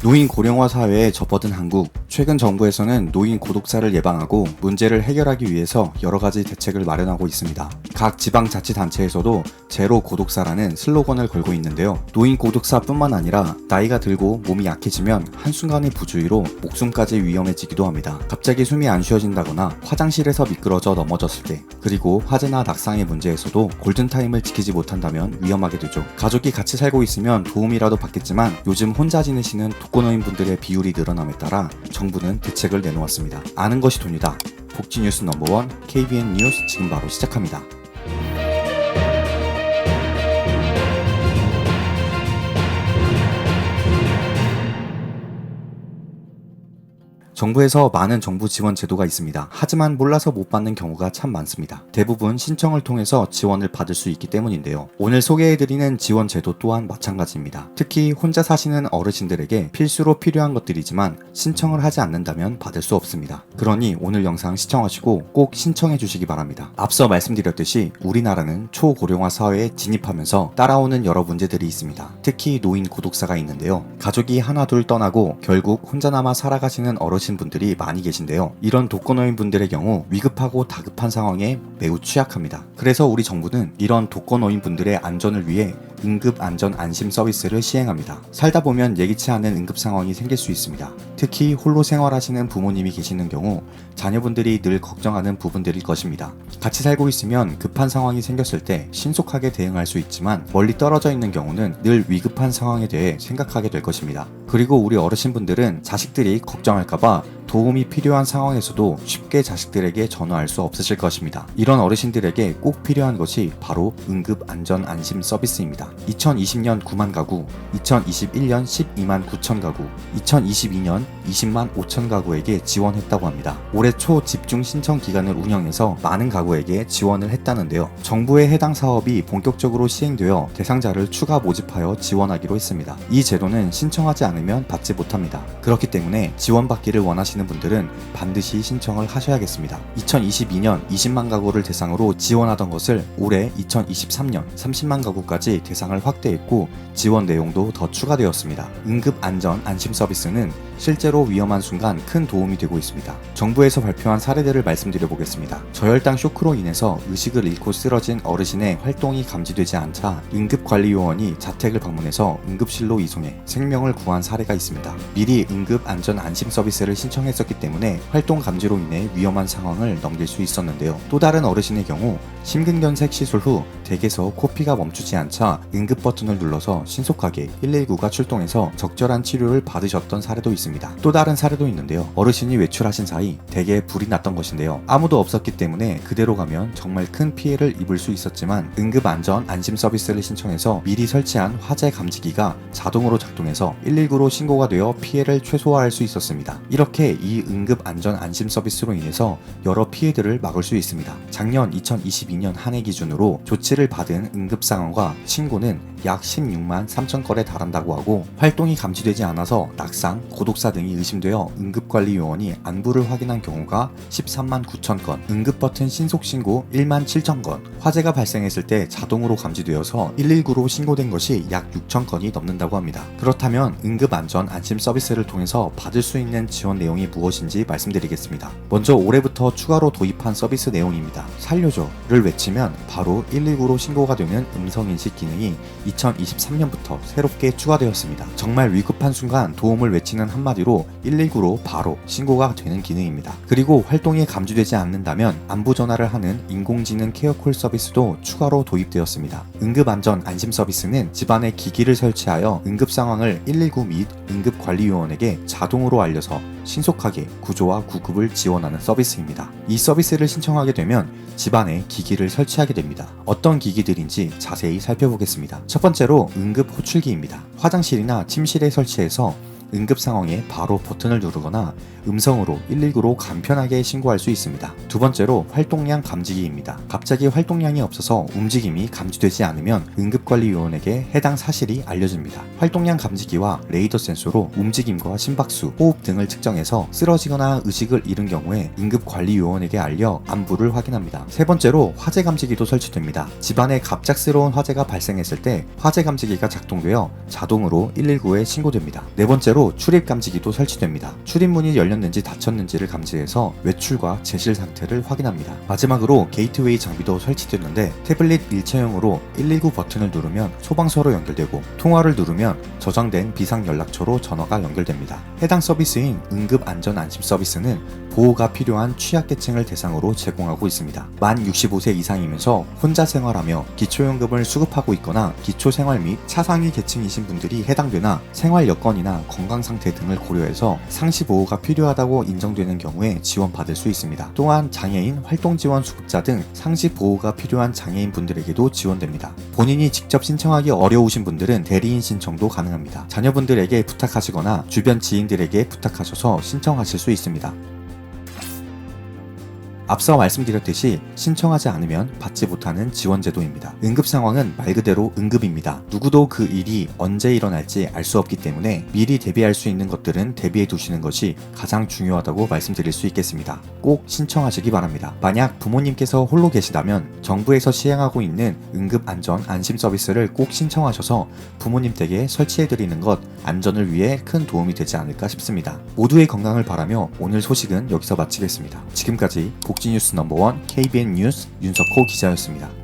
노인 고령화 사회에 접어든 한국. 최근 정부에서는 노인 고독사를 예방하고 문제를 해결하기 위해서 여러 가지 대책을 마련하고 있습니다. 각 지방자치단체에서도 제로 고독사라는 슬로건을 걸고 있는데요. 노인 고독사뿐만 아니라 나이가 들고 몸이 약해지면 한순간의 부주의로 목숨까지 위험해지기도 합니다. 갑자기 숨이 안 쉬어진다거나 화장실에서 미끄러져 넘어졌을 때, 그리고 화재나 낙상의 문제에서도 골든타임을 지키지 못한다면 위험하게 되죠. 가족이 같이 살고 있으면 도움이라도 받겠지만 요즘 혼자 지내시는 독거노인분들의 비율이 늘어남에 따라 정부는 대책을 내놓았습니다. 아는 것이 돈이다. 복지뉴스 넘버원 KBN 뉴스 지금 바로 시작합니다. 정부에서 많은 정부 지원 제도가 있습니다. 하지만 몰라서 못 받는 경우가 참 많습니다. 대부분 신청을 통해서 지원을 받을 수 있기 때문인데요. 오늘 소개해드리는 지원 제도 또한 마찬가지입니다. 특히 혼자 사시는 어르신들에게 필수로 필요한 것들이지만 신청을 하지 않는다면 받을 수 없습니다. 그러니 오늘 영상 시청하시고 꼭 신청해 주시기 바랍니다. 앞서 말씀드렸듯이 우리나라는 초고령화 사회에 진입하면서 따라오는 여러 문제들이 있습니다. 특히 노인 고독사가 있는데요. 가족이 하나 둘 떠나고 결국 혼자 남아 살아가시는 어르신 분들이 많이 계신데요. 이런 독거노인 분들의 경우 위급하고 다급한 상황에 매우 취약합니다. 그래서 우리 정부는 이런 독거노인 분들의 안전을 위해 응급안전안심 서비스를 시행합니다. 살다 보면 예기치 않은 응급 상황이 생길 수 있습니다. 특히 홀로 생활하시는 부모님이 계시는 경우 자녀분들이 늘 걱정하는 부분들일 것입니다. 같이 살고 있으면 급한 상황이 생겼을 때 신속하게 대응할 수 있지만 멀리 떨어져 있는 경우는 늘 위급한 상황에 대해 생각하게 될 것입니다. 그리고 우리 어르신분들은 자식들이 걱정할까봐 도움이 필요한 상황에서도 쉽게 자식들에게 전화할 수 없으실 것입니다. 이런 어르신들에게 꼭 필요한 것이 바로 응급안전안심 서비스입니다. 2020년 9만 가구, 2021년 12만 9천 가구, 2022년 20만 5천 가구에게 지원했다고 합니다. 올해 초 집중 신청 기간을 운영해서 많은 가구에게 지원을 했다는데요. 정부의 해당 사업이 본격적으로 시행되어 대상자를 추가 모집하여 지원하기로 했습니다. 이 제도는 신청하지 않으면 받지 못합니다. 그렇기 때문에 지원받기를 원하시는 분들은 반드시 신청을 하셔야겠습니다. 2022년 20만 가구를 대상으로 지원하던 것을 올해 2023년 30만 가구까지 대상을 확대했고 지원 내용도 더 추가되었습니다. 응급안전안심 서비스는 실제로 위험한 순간 큰 도움이 되고 있습니다. 정부에서 발표한 사례들을 말씀드려 보겠습니다. 저혈당 쇼크로 인해서 의식을 잃고 쓰러진 어르신의 활동이 감지되지 않자 응급관리요원이 자택을 방문해서 응급실로 이송해 생명을 구한 사례가 있습니다. 미리 응급안전안심 서비스를 신청했었기 때문에 활동 감지로 인해 위험한 상황을 넘길 수 있었는데요. 또 다른 어르신의 경우 심근경색 시술 후 댁에서 코피가 멈추지 않자 응급 버튼을 눌러서 신속하게 119가 출동해서 적절한 치료를 받으셨던 사례도 있습니다. 또 다른 사례도 있는데요. 어르신이 외출하신 사이 댁에 불이 났던 것인데요. 아무도 없었기 때문에 그대로 가면 정말 큰 피해를 입을 수 있었지만 응급안전 안심 서비스를 신청해서 미리 설치한 화재 감지기가 자동으로 작동해서 119로 신고가 되어 피해를 최소화할 수 있었습니다. 이렇게 이 응급안전 안심 서비스로 인해서 여러 피해들을 막을 수 있습니다. 작년 2022년 한 해 기준으로 조치를 받은 응급 상황과 신고는 약 16만 3천 건에 달한다고 하고 활동이 감지되지 않아서 낙상, 고독사 등이 의심되어 응급관리요원이 안부를 확인한 경우가 13만 9천 건, 응급버튼 신속신고 1만 7천 건, 화재가 발생했을 때 자동으로 감지되어서 119로 신고된 것이 약 6천 건이 넘는다고 합니다. 그렇다면 응급안전 안심 서비스를 통해서 받을 수 있는 지원 내용이 무엇인지 말씀드리겠습니다. 먼저 올해부터 추가로 도입한 서비스 내용입니다. 살려줘를 외치면 바로 119로 신고가 되는 음성인식 기능이 2023년부터 새롭게 추가되었습니다. 정말 위급한 순간 도움을 외치는 한마디로 119로 바로 신고가 되는 기능입니다. 그리고 활동이 감지되지 않는다면 안부전화를 하는 인공지능 케어콜 서비스도 추가로 도입되었습니다. 응급안전 안심 서비스는 집안에 기기를 설치하여 응급 상황을 119 및 응급관리요원에게 자동으로 알려서 신속하게 구조와 구급을 지원하는 서비스입니다. 이 서비스를 신청하게 되면 집안에 기기를 설치하게 됩니다. 어떤 기기들인지 자세히 살펴보겠습니다. 첫 번째로 응급 호출기입니다. 화장실이나 침실에 설치해서 응급 상황에 바로 버튼을 누르거나 음성으로 119로 간편하게 신고할 수 있습니다. 두 번째로 활동량 감지기입니다. 갑자기 활동량이 없어서 움직임이 감지되지 않으면 응급관리요원에게 해당 사실이 알려집니다. 활동량 감지기와 레이더 센서로 움직임과 심박수, 호흡 등을 측정해서 쓰러지거나 의식을 잃은 경우에 응급관리요원에게 알려 안부를 확인합니다. 세 번째로 화재 감지기도 설치됩니다. 집안에 갑작스러운 화재가 발생했을 때 화재 감지기가 작동되어 자동으로 119에 신고됩니다. 네 번째로 추가로 출입 감지기도 설치됩니다. 출입문이 열렸는지 닫혔는지를 감지해서 외출과 제실 상태를 확인합니다. 마지막으로 게이트웨이 장비도 설치되는데 태블릿 일체형으로 119 버튼을 누르면 소방서로 연결되고 통화를 누르면 저장된 비상 연락처로 전화가 연결됩니다. 해당 서비스인 응급안전안심 서비스는 보호가 필요한 취약계층을 대상으로 제공하고 있습니다. 만 65세 이상이면서 혼자 생활하며 기초연금을 수급하고 있거나 기초생활 및 차상위 계층이신 분들이 해당되나 생활 여건이나 건강 상태 등을 고려해서 상시 보호가 필요하다고 인정되는 경우에 지원받을 수 있습니다. 또한 장애인, 활동지원 수급자 등 상시 보호가 필요한 장애인 분들에게도 지원됩니다. 본인이 직접 신청하기 어려우신 분들은 대리인 신청도 가능합니다. 자녀분들에게 부탁하시거나 주변 지인들에게 부탁하셔서 신청하실 수 있습니다. 앞서 말씀드렸듯이 신청하지 않으면 받지 못하는 지원제도입니다. 응급 상황은 말 그대로 응급입니다. 누구도 그 일이 언제 일어날지 알 수 없기 때문에 미리 대비할 수 있는 것들은 대비해 두시는 것이 가장 중요하다고 말씀드릴 수 있겠습니다. 꼭 신청하시기 바랍니다. 만약 부모님께서 홀로 계시다면 정부에서 시행하고 있는 응급안전 안심 서비스를 꼭 신청하셔서 부모님 댁에 설치해 드리는 것 안전을 위해 큰 도움이 되지 않을까 싶습니다. 모두의 건강을 바라며 오늘 소식은 여기서 마치겠습니다. 지금까지 복지뉴스 넘버원 KBN 뉴스 윤석호 기자였습니다.